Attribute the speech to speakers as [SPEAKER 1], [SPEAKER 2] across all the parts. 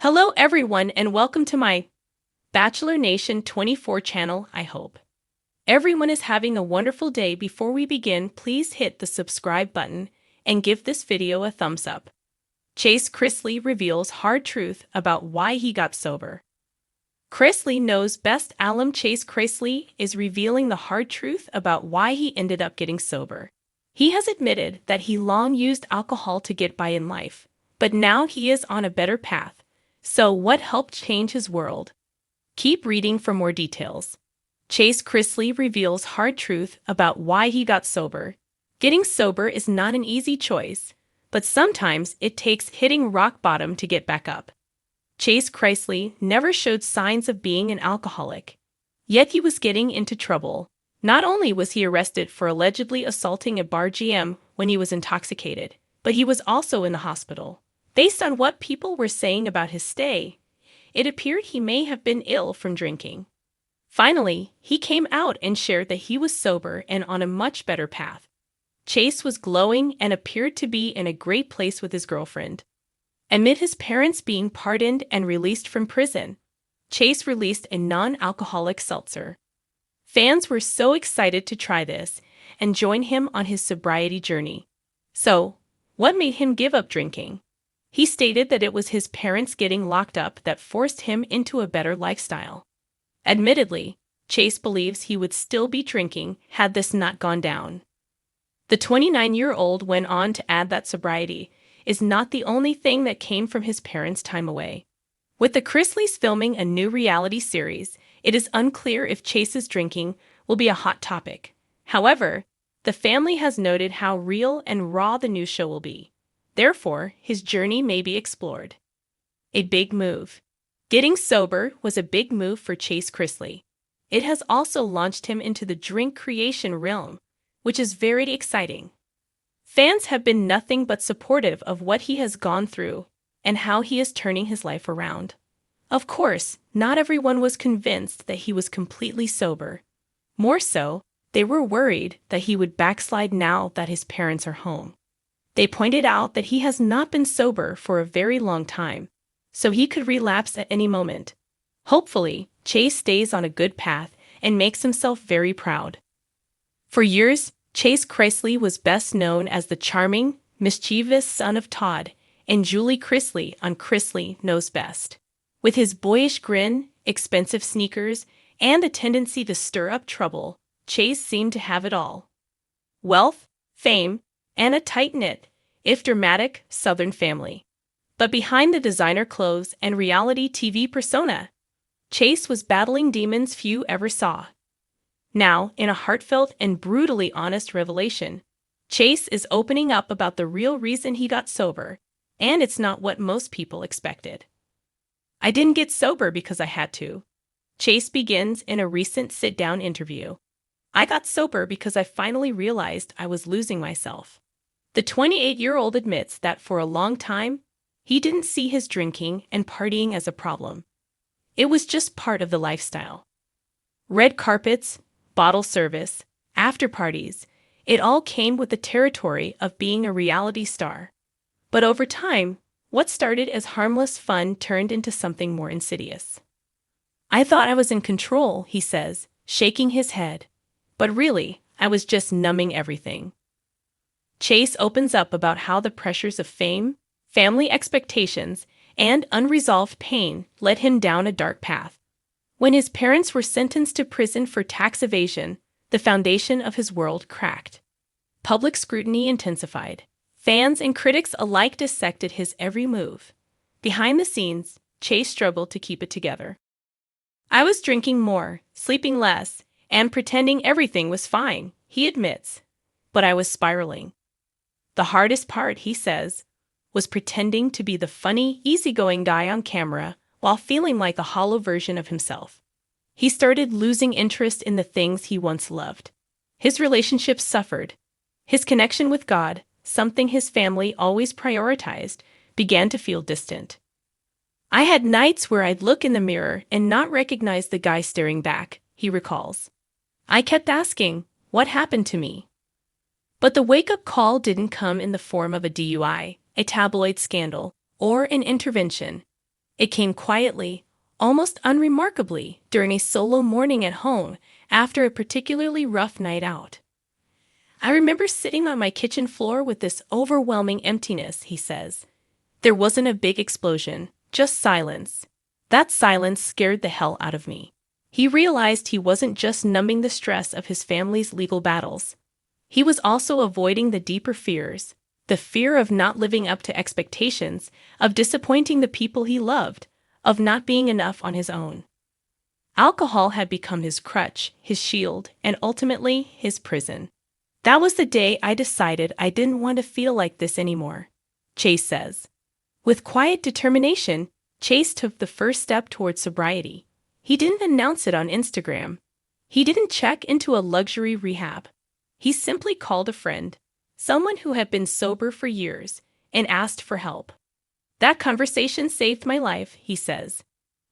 [SPEAKER 1] Hello everyone and welcome to my Bachelor Nation 24 channel, I hope. Everyone is having a wonderful day. Before we begin, please hit the subscribe button and give this video a thumbs up. Chrisley reveals hard truth about why he got sober. Chrisley knows best. Alum Chrisley is revealing the hard truth about why he ended up getting sober. He has admitted that he long used alcohol to get by in life, but now he is on a better path. So what helped change his world? Keep reading for more details. Chrisley reveals hard truth about why he got sober. Getting sober is not an easy choice, but sometimes it takes hitting rock bottom to get back up. Chrisley never showed signs of being an alcoholic. Yet he was getting into trouble. Not only was he arrested for allegedly assaulting a bar GM when he was intoxicated, but he was also in the hospital. Based on what people were saying about his stay, it appeared he may have been ill from drinking. Finally, he came out and shared that he was sober and on a much better path. Was glowing and appeared to be in a great place with his girlfriend. Amid his parents being pardoned and released from prison, released a non-alcoholic seltzer. Fans were so excited to try this and join him on his sobriety journey. So, what made him give up drinking? He stated that it was his parents getting locked up that forced him into a better lifestyle. Admittedly, believes he would still be drinking had this not gone down. The 29-year-old went on to add that sobriety is not the only thing that came from his parents' time away. With the Chrisleys filming a new reality series, it is unclear if Chase's drinking will be a hot topic. However, the family has noted how real and raw the new show will be. Therefore, his journey may be explored. A big move. Getting sober was a big move for Chrisley. It has also launched him into the drink creation realm, which is very exciting. Fans have been nothing but supportive of what he has gone through and how he is turning his life around. Of course, not everyone was convinced that he was completely sober. More so, they were worried that he would backslide now that his parents are home. They pointed out that he has not been sober for a very long time, so he could relapse at any moment. Hopefully, Chase stays on a good path and makes himself very proud. For years, Chrisley was best known as the charming, mischievous son of Todd and Julie Chrisley on Chrisley Knows Best. With his boyish grin, expensive sneakers, and a tendency to stir up trouble, Chase seemed to have it all. Wealth, fame, and a tight-knit, if dramatic, Southern family. But behind the designer clothes and reality TV persona, Chase was battling demons few ever saw. Now, in a heartfelt and brutally honest revelation, Chase is opening up about the real reason he got sober, and it's not what most people expected. I didn't get sober because I had to. Chase begins in a recent sit-down interview. I got sober because I finally realized I was losing myself. The 28-year-old admits that for a long time, he didn't see his drinking and partying as a problem. It was just part of the lifestyle. Red carpets, bottle service, after parties, it all came with the territory of being a reality star. But over time, what started as harmless fun turned into something more insidious. I thought I was in control, he says, shaking his head. But really, I was just numbing everything. Chase opens up about how the pressures of fame, family expectations, and unresolved pain led him down a dark path. When his parents were sentenced to prison for tax evasion, the foundation of his world cracked. Public scrutiny intensified. Fans and critics alike dissected his every move. Behind the scenes, Chase struggled to keep it together. I was drinking more, sleeping less, and pretending everything was fine, he admits. But I was spiraling. The hardest part, he says, was pretending to be the funny, easygoing guy on camera while feeling like a hollow version of himself. He started losing interest in the things he once loved. His relationships suffered. His connection with God, something his family always prioritized, began to feel distant. I had nights where I'd look in the mirror and not recognize the guy staring back, he recalls. I kept asking, what happened to me? But the wake-up call didn't come in the form of a DUI, a tabloid scandal, or an intervention. It came quietly, almost unremarkably, during a solo morning at home after a particularly rough night out. I remember sitting on my kitchen floor with this overwhelming emptiness, he says. There wasn't a big explosion, just silence. That silence scared the hell out of me. He realized he wasn't just numbing the stress of his family's legal battles. He was also avoiding the deeper fears, the fear of not living up to expectations, of disappointing the people he loved, of not being enough on his own. Alcohol had become his crutch, his shield, and ultimately his prison. That was the day I decided I didn't want to feel like this anymore, Chase says. With quiet determination, Chase took the first step towards sobriety. He didn't announce it on Instagram. He didn't check into a luxury rehab. He simply called a friend, someone who had been sober for years, and asked for help. That conversation saved my life, he says.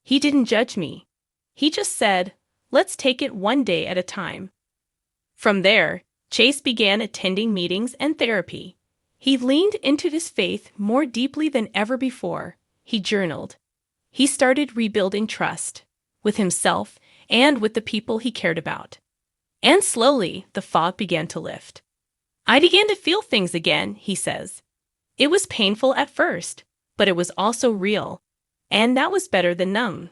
[SPEAKER 1] He didn't judge me. He just said, let's take it one day at a time. From there, Chase began attending meetings and therapy. He leaned into his faith more deeply than ever before. He journaled. He started rebuilding trust with himself and with the people he cared about. And slowly, the fog began to lift. I began to feel things again, he says. It was painful at first, but it was also real, and that was better than numb.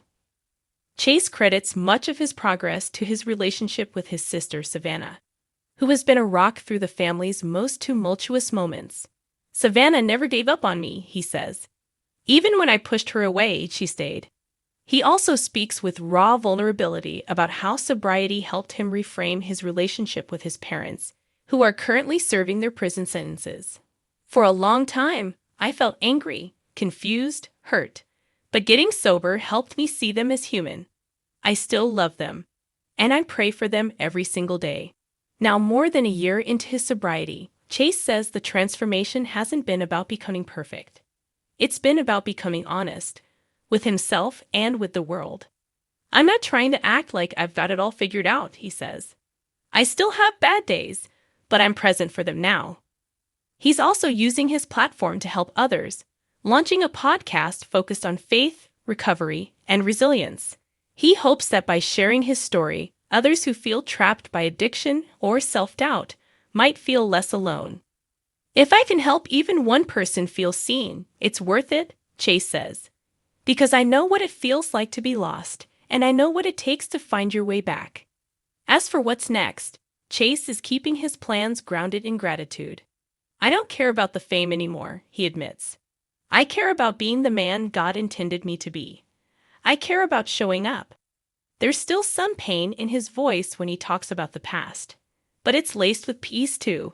[SPEAKER 1] Chase credits much of his progress to his relationship with his sister, Savannah, who has been a rock through the family's most tumultuous moments. Savannah never gave up on me, he says. Even when I pushed her away, she stayed. He also speaks with raw vulnerability about how sobriety helped him reframe his relationship with his parents, who are currently serving their prison sentences. For a long time, I felt angry, confused, hurt, but getting sober helped me see them as human. I still love them, and I pray for them every single day. Now, more than a year into his sobriety, Chase says the transformation hasn't been about becoming perfect. It's been about becoming honest, with himself and with the world. I'm not trying to act like I've got it all figured out, he says. I still have bad days, but I'm present for them now. He's also using his platform to help others, launching a podcast focused on faith, recovery, and resilience. He hopes that by sharing his story, others who feel trapped by addiction or self-doubt might feel less alone. If I can help even one person feel seen, it's worth it, Chase says. Because I know what it feels like to be lost, and I know what it takes to find your way back. As for what's next, Chase is keeping his plans grounded in gratitude. I don't care about the fame anymore, he admits. I care about being the man God intended me to be. I care about showing up. There's still some pain in his voice when he talks about the past, but it's laced with peace too.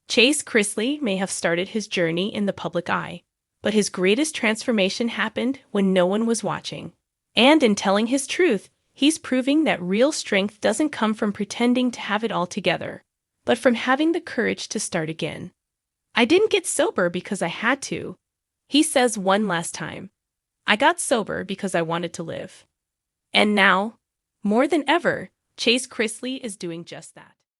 [SPEAKER 1] Chase Chrisley may have started his journey in the public eye, but his greatest transformation happened when no one was watching. And in telling his truth, he's proving that real strength doesn't come from pretending to have it all together, but from having the courage to start again. I didn't get sober because I had to, he says one last time. I got sober because I wanted to live. And now, more than ever, Chase Chrisley is doing just that.